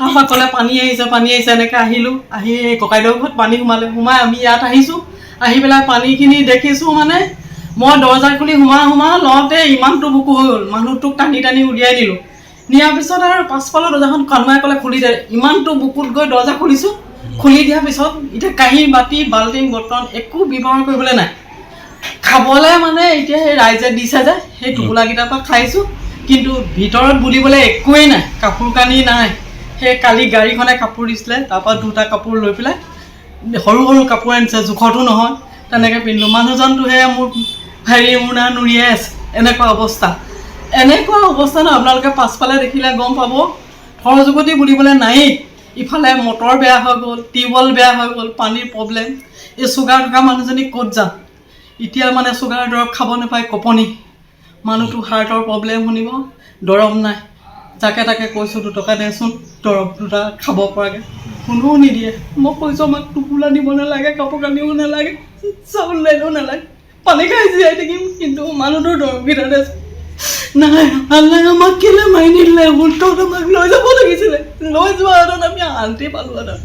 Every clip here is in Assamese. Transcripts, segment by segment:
তাৰপৰা ক'লে পানী আহিছে এনেকৈ আহিলোঁ। আহি ককাইদেউৰ ঘৰত পানী সোমাই আমি ইয়াত আহিছোঁ। আহি পেলাই পানীখিনি দেখিছোঁ মানে মই দৰ্জা খুলি সোমাওঁ লওঁতে ইমানটো বুকু হৈ গ'ল। মানুহটোক টানি উলিয়াই দিলোঁ। নিয়াৰ পিছত আৰু পাছফালৰ দৰ্জাখন কাণুৱাই ক'লে খুলি দে। ইমানটো বুকুত গৈ দৰ্জা খুলিছোঁ। খুলি দিয়াৰ পিছত এতিয়া কাঁহী বাতি বাল্টিং বৰ্তন একো ব্যৱহাৰ কৰিবলৈ নাই। খাবলৈ মানে এতিয়া সেই ৰাইজে দিছে যে সেই টোপোলাকেইটাৰ পৰা খাইছোঁ। কিন্তু ভিতৰত বুলিবলৈ একোৱেই নাই, কাপোৰ কানি নাই। সেই কালি গাড়ীখনে কাপোৰ দিছিলে, তাৰপৰা 2টা কাপোৰ লৈ পেলাই সৰু কাপোৰ আনিছে, জোখতো নহয়, তেনেকৈ পিন্ধিলোঁ। মানুহজনটো সেয়া মোৰ উনা নুৰিয়াই আছে। এনেকুৱা অৱস্থা ন। আপোনালোকে পাছফালে দেখিলে গম পাব। সৰজগতি বুলিবলৈ নায়েই। ইফালে মটৰ বেয়া হৈ গ'ল, টিউবৱেল বেয়া হৈ গ'ল, পানীৰ প্ৰব্লেম। এই চুগাৰ থকা মানুহজনী ক'ত যাম এতিয়া? মানে চুগাৰ দৰৱ খাব নাপায়, কঁপনি। মানুহটো হাৰ্টৰ প্ৰব্লেম শুনিব, দৰৱ নাই। যাকে তাকে কৈছোঁ 2 টকা দেচোন দৰৱ 2টা খাব পৰাকৈ, কোনেও নিদিয়ে। মই কৈছোঁ আমাক টোপোলা দিব নালাগে, কাপোৰ কানিও নালাগে, চাউল দাইলো নালাগে, পানী খাই জীয়াই থাকিম। কিন্তু মানুহটোৰ দৰৱকেইটা দেচোন নাই। আল্লাই আমাক কেলে মাৰি নিদিলে? উল্টত আমাক লৈ যাব লাগিছিলে। লৈ যোৱা হাতত আমি শান্তি পালোঁ হেঁতেন।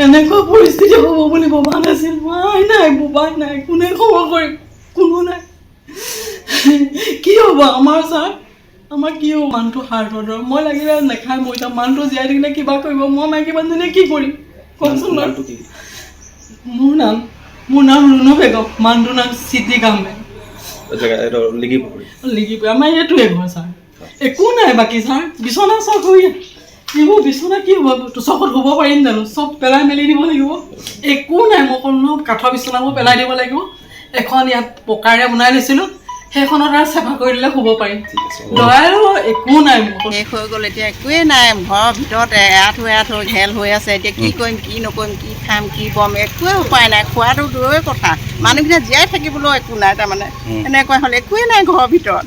এনেকুৱা পৰিস্থিতি হ'ব বুলি ভবা নাছিল। মাই নাই, বোবাই নাই, কোনে খবৰ কৰিম? কোনো নাই। কি হ'ব আমাৰ? ছাৰ আমাৰ কি হ'ব? মানুহটো হাৰ্টৰ দৰৱ মই লাগিলে নেখাই মৰি যাম। মানুহটো জীয়াই থাকিলে কিবা কৰিব, মই মাইকী মানুহজনীয়ে কি কৰিম কওকচোন বাৰু? মোৰ নাম ৰুণু বেগম, মানুহটোৰ নাম চিটি গামে। লিগিপুৰ আমাৰ এইটোৱে ঘৰ ছাৰ। একো নাই বাকী ছাৰ। বিচনা চব হৈ এইবোৰ বিচনা কি হ'ব? চকত শুব পাৰিম জানো? চব পেলাই মেলি দিব লাগিব। একো নাই। মই ক'লো কাঠৰ বিচনাবোৰ পেলাই দিব লাগিব। এখন ইয়াত পকাৰে বনাই লৈছিলোঁ, সেইখনত আৰু চাফা কৰি দিলে শুব পাৰিম। দয়াৰো একো নাই। শেষ হৈ গ'ল, এতিয়া একোৱেই নাই। ঘৰৰ ভিতৰত এৰাথ ঘেল হৈ আছে। এতিয়া কি কৰিম, কি নকৰিম, কি খাম, কি বম, একোৱে উপায় নাই। খোৱাটো দূৰৰে কথা, মানুহকেইটা জীয়াই থাকিবলৈও একো নাই। তাৰমানে এনেকুৱা হ'লে একোৱেই নাই ঘৰৰ ভিতৰত।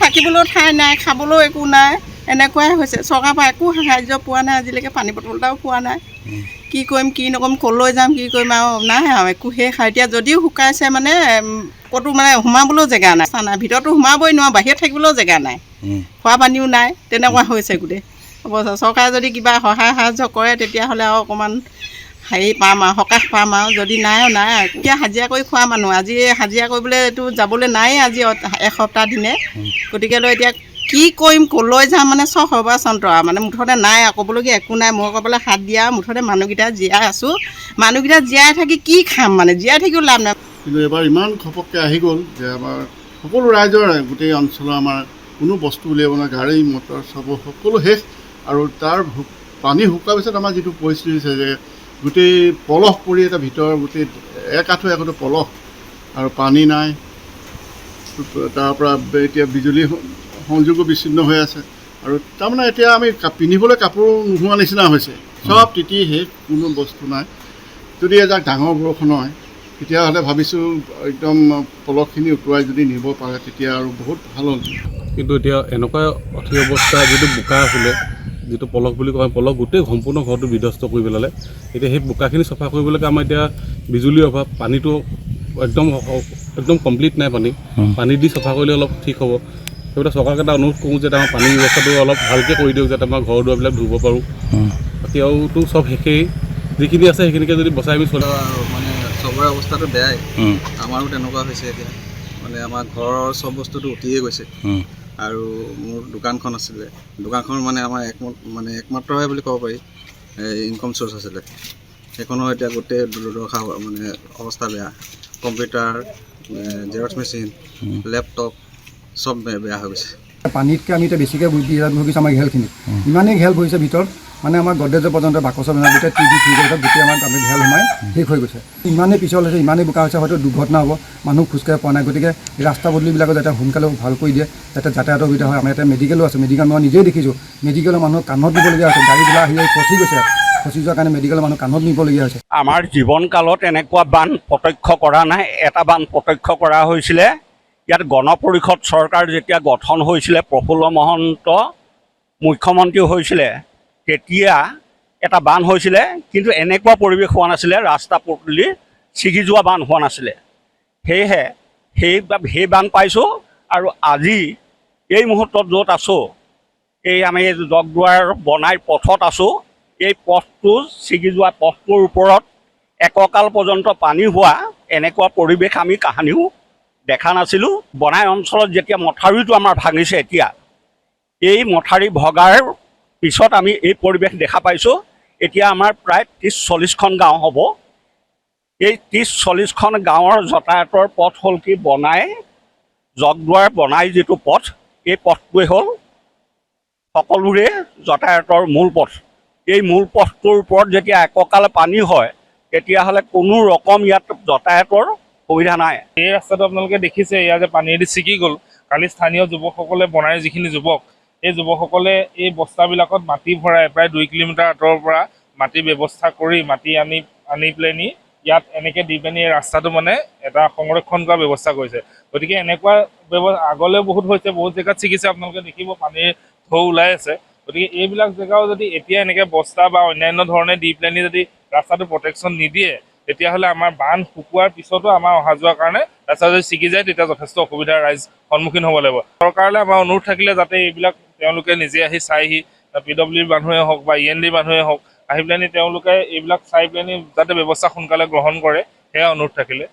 থাকিবলৈও ঠাই নাই, খাবলৈও একো নাই। এনেকুৱাই হৈছে। চৰকাৰৰ পৰা একো সাহাৰ্য পোৱা নাই আজিলৈকে। পানী বটল এটাও পোৱা নাই। কি কৰিম, কি নকৰিম, ক'লৈ যাম, কি কৰিম আৰু নাই আৰু একো শেষ। এতিয়া যদিও শুকাইছে মানে ক'তো মানে সোমাবলৈও জেগা নাই। ভিতৰতো সোমাবই নোৱাৰোঁ, বাহিৰত থাকিবলৈও জেগা নাই, খোৱা পানীও নাই। তেনেকুৱা হৈছে গোটেই অৱস্থা। চৰকাৰে যদি কিবা সহায় সাহাৰ্য কৰে তেতিয়াহ'লে আৰু অকণমান পাম আৰু সকাহ পাম আৰু। যদি নাই আৰু এতিয়া হাজিৰা কৰি খোৱা মানুহ, আজি হাজিৰা কৰিবলৈ এইটো যাবলৈ নাই আজি এসপ্তাহ দিনে। গতিকেলৈ এতিয়া কি কৰিম, ক'লৈ যাম, মানে চব সৰ্বচন্ত্ৰ আৰু মানে মুঠতে নাই আৰু ক'বলগীয়া একো নাই। মই ক'বলৈ হাত দিয়া মুঠতে মানুহকেইটা জীয়াই আছোঁ। মানুহকেইটা জীয়াই থাকি কি খাম? মানে জীয়াই থাকিও লাভ নাই। কিন্তু এবাৰ ইমান ঘপককৈ আহি গ'ল যে আমাৰ সকলো ৰাইজৰ, গোটেই অঞ্চলৰ আমাৰ কোনো বস্তু উলিয়াব নোৱাৰে, গাড়ী মটৰ চব সকলো শেষ। আৰু তাৰ পানী শুকোৱাৰ পিছত আমাৰ যিটো পৰিস্থিতি হৈছে যে গোটেই পলস পৰি এটা ভিতৰ গোটেই একাঠো পলস আৰু পানী নাই। তাৰপৰা এতিয়া বিজুলী সংযোগো বিচ্ছিন্ন হৈ আছে। আৰু তাৰমানে এতিয়া আমি পিন্ধিবলৈ কাপোৰ নোহোৱা নিচিনা হৈছে। চব তিতি শেষ, কোনো বস্তু নাই। যদি এজাক ডাঙৰ বৰষুণ হয় তেতিয়াহ'লে ভাবিছোঁ একদম পলসখিনি উটুৱাই যদি নিব পাৰে তেতিয়া আৰু বহুত ভাল হ'ল। কিন্তু এতিয়া এনেকুৱা অথি অৱস্থা, যিটো বোকা আছিলে, যিটো পলস বুলি কয়, পলস গোটেই সম্পূৰ্ণ ঘৰটো বিধ্বস্ত কৰি পেলালে। এতিয়া সেই বোকাখিনি চফা কৰিবলৈকে আমাৰ এতিয়া বিজুলীৰ অভাৱ, পানীটো একদম কমপ্লিট নাই। পানী দি চফা কৰিলে অলপ ঠিক হ'ব। সেইবিলাক চৰকাৰক এটা অনুৰোধ কৰোঁ যে আমাৰ পানীৰ ব্যৱস্থাটো অলপ ভালকৈ কৰি দিয়ক, যাতে আমাৰ ঘৰ দুৱাৰবিলাক ধুব পাৰোঁ। বাকী আৰুতো চব শেষেই, যিখিনি আছে সেইখিনিকে যদি বচাই আমি চলা মানে চবৰে অৱস্থাটো বেয়াই। আমাৰো তেনেকুৱা হৈছে এতিয়া। মানে আমাৰ ঘৰৰ চব বস্তুটো উঠিয়ে গৈছে। আৰু মোৰ দোকানখন আছিলে, দোকানখন মানে আমাৰ একমাত্ৰহে বুলি ক'ব পাৰি ইনকম চ'ৰ্চ আছিলে। সেইখনো এতিয়া গোটেই দুৰ্দশা, মানে অৱস্থা বেয়া। কম্পিউটাৰ, জেৰক্স মেচিন, লেপটপ চব বেয়া হৈ গৈছে। পানীতকৈ আমি এতিয়া বেছিকৈ ভুগিছোঁ আমাৰ ঘেলখিনি। ইমানেই ঘেল ভৰিছে ভিতৰত, মানে আমাৰ গডৰেজৰ পৰ্যন্ত বাকচৰ গোটেই টিভি গোটেই আমাৰ ঘেল সোমাই শেষ হৈ গৈছে। ইমানেই পিছল হৈছে, ইমানেই বোকা হৈছে, হয়তো দুৰ্ঘটনা হ'ব, মানুহ খোজকাঢ়ি পোৱা নাই। গতিকে ৰাস্তা পদূলিবিলাকো যাতে সোনকালে ভাল কৰি দিয়ে, যাতে যাতায়াতৰ সুবিধা হয়। আমাৰ ইয়াতে মেডিকেলো আছে, মেডিকেল মই নিজেই দেখিছোঁ। মেডিকেলৰ মানুহ কাণত দিবলগীয়া হৈছে, গাড়ীবিলাক আহি ফচি গৈছে, ফচি যোৱাৰ কাৰণে মেডিকেলৰ মানুহ কাণত নিবলগীয়া হৈছে। আমাৰ জীৱনকালত এনেকুৱা বান প্ৰত্যক্ষ কৰা নাই। এটা বান প্ৰত্যক্ষ কৰা হৈছিলে ইয়াত গণ পৰিষদ চৰকাৰ যেতিয়া গঠন হৈছিলে, প্ৰফুল্ল মহন্ত মুখ্যমন্ত্ৰী হৈছিলে, তেতিয়া এটা বান হৈছিলে। কিন্তু এনেকুৱা পৰিৱেশ হোৱা নাছিলে, ৰাস্তা পদূলি ছিগি যোৱা বান হোৱা নাছিলে। সেয়েহে সেই বান পাইছোঁ। আৰু আজি এই মুহূৰ্তত য'ত আছোঁ, এই আমি জগদুৱাৰ বনাই পথত আছোঁ। এই পথটো ছিগি যোৱা পথটোৰ ওপৰত এককাল পৰ্যন্ত পানী হোৱা এনেকুৱা পৰিৱেশ আমি কাহানিও দেখা নাছিলোঁ। বনাই অঞ্চলত যেতিয়া মথাউৰিটো আমাৰ ভাঙিছে, এতিয়া এই মথাউৰি ভগাৰ পিছত আমি এই পৰিৱেশ দেখা পাইছোঁ। এতিয়া আমাৰ প্ৰায় 30-40খন গাঁও হ'ব। এই 30-40খন গাঁৱৰ যাতায়াতৰ পথ হ'ল কি বনাই জগদুৱাৰ বনাই যিটো পথ, এই পথটোৱে হ'ল সকলোৰে যাতায়াতৰ মূল পথ। এই মূল পথটোৰ ওপৰত যেতিয়া এককাল পানী হয় তেতিয়াহ'লে কোনো ৰকম ইয়াত যাতায়াতৰ সুবিধা নাই। এই ৰাস্তাটো আপোনালোকে দেখিছে, ইয়াত যে পানীয়েদি ছিগি গ'ল। কালি স্থানীয় যুৱকসকলে বনাই যিখিনি যুৱক, এই যুৱকসকলে এই বস্তাবিলাকত মাটি ভৰাই প্ৰায় 2 কিলোমিটাৰ আঁতৰৰ পৰা মাটি ব্যৱস্থা কৰি মাটি আনি পেলাই ইয়াত এনেকৈ দি পিনি এই ৰাস্তাটো মানে এটা সংৰক্ষণ কৰাৰ ব্যৱস্থা কৰিছে। গতিকে এনেকুৱা আগলৈ বহুত হৈছে, বহুত জেগাত ছিগিছে, আপোনালোকে দেখিব পানীৰ ঢৌ ওলাই আছে। গতিকে এইবিলাক জেগাও যদি এতিয়া এনেকৈ বস্তা বা অন্যান্য ধৰণে দি পেলাই যদি ৰাস্তাটো প্ৰটেকশ্যন নিদিয়ে তেতিয়াহ'লে আমাৰ বান শুকোৱাৰ পিছতো আমাৰ অহা যোৱাৰ কাৰণে ৰাস্তা যদি ছিগি যায় তেতিয়া যথেষ্ট অসুবিধাৰ ৰাইজ সন্মুখীন হ'ব লাগিব। চৰকাৰলৈ আমাৰ অনুৰোধ থাকিলে যাতে এইবিলাক তেওঁলোকে নিজে আহি চাইহি, PWDৰ মানুহে হওক বা ENDৰ মানুহে হওক আহি পেলাই তেওঁলোকে এইবিলাক চাই পেলাই যাতে ব্যৱস্থা সোনকালে গ্ৰহণ কৰে, সেয়া অনুৰোধ থাকিলে।